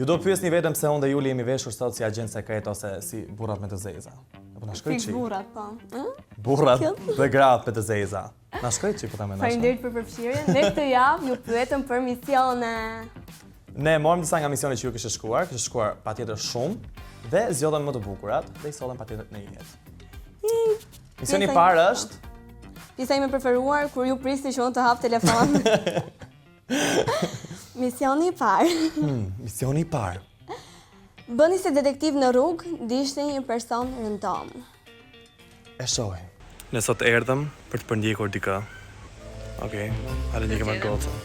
Ju do pyesni vetëm se unë dhe Juli jemi veshur sot si agent sekret ose si burrat me të zeza. Apo na shkoj Fiks çi? burrat, po. Burrat dhe gratë me të zeza. Na shkoj çi po ta mendosh? Faleminderit për përfshirjen. Ne këtë javë ju pyetëm për misione. Ne morëm disa nga misionet që ju kishte shkuar patjetër shumë dhe zgjodhëm më të bukurat dhe i sollëm patjetër në jetë. Misioni i parë është Pjesa ime preferuar kur ju prisni që unë të hap telefon. Misioni i parë. Misioni i parë. Bëni si detektiv në rrugë, ndiqni një person rëndom. E shohim. Ne sot erdhëm për të përndjekur dikë. Okej, hajde ndjekim atë gocën.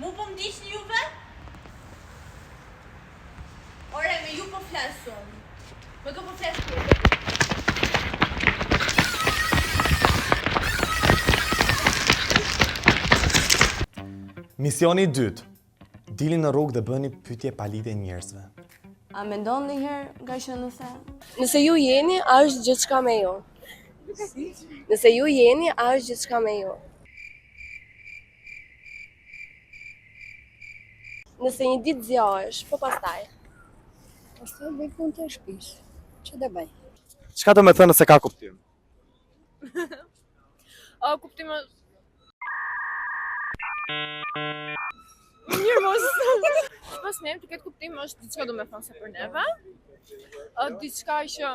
Mu po m'diqni juve? Ore, me ju po flasëm. Me kë po flasëm? Misioni i dytë. Dili në rrugë dhe bëni pyetje palidhje njerëzve. A mendon ndonjëherë nga që Nëse ju jeni, është gjithçka me ju. Nëse ju jeni, është gjithçka me ju. Nëse një ditë zgjohesh, po pastaj. Pastaj bëj punë të shtëpisë. Ç'do bëj? Çka do të thënë se ka kuptim? Kuptimi Mirë mos. Pas ne të ketë kuptim është diçka do me thonë se për neve. Diçka që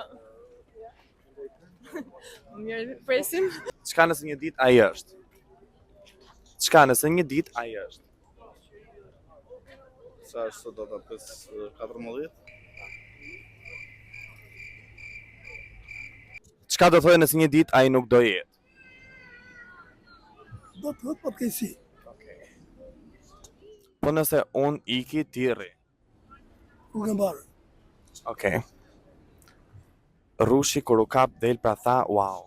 mirë presim. Çka nëse një ditë ai është? Çka nëse një ditë ai është? Sa është sot data 14? Çka do thojë nëse një ditë ai nuk do jetë? Do të thotë përkeqësi. Po nëse unë iki ti rri. Nuk e mbarë. Okej. Rushi kur u kap del pra tha, wow.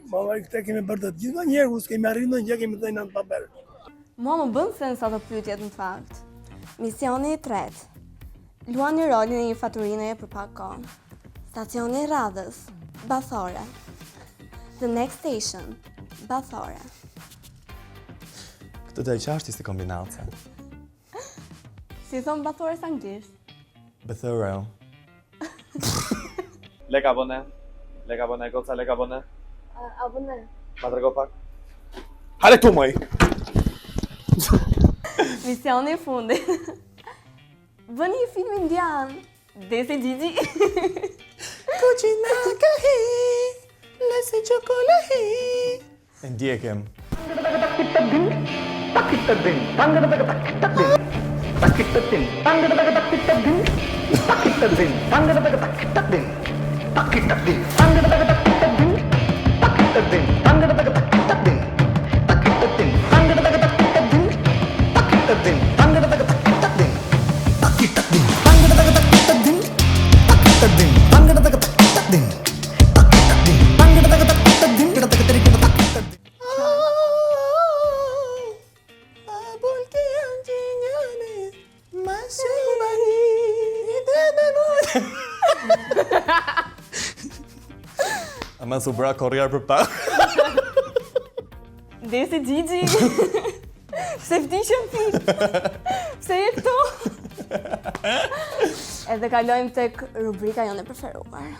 Mama, këte kemi bërë të gjitha njerë, ku s'kemi arritë në gjë kemi thënë në papel. Mua më bën sens ato pyetjet në fakt. Misioni i tretë. Luani rolin e një faturineje për pak kohë. Stacioni i radhës, Bathore. The next station, Bathore. Këtë del qashti si kombinace. Si thon Bathore sa anglisht? Bethero. Leka bone. Leka bone, goca leka bone. Abone. Ma trego pak. Hale tu moj. Misioni i fundit. Bëni një film indian. Desi Gigi. Cucina kahi, lesi çokolahi. E ndjekim. Ama su bra korriar për pak. Desi Gigi. Pse vdishëm film? Pse je këtu? Edhe kalojmë tek rubrika jone preferuar.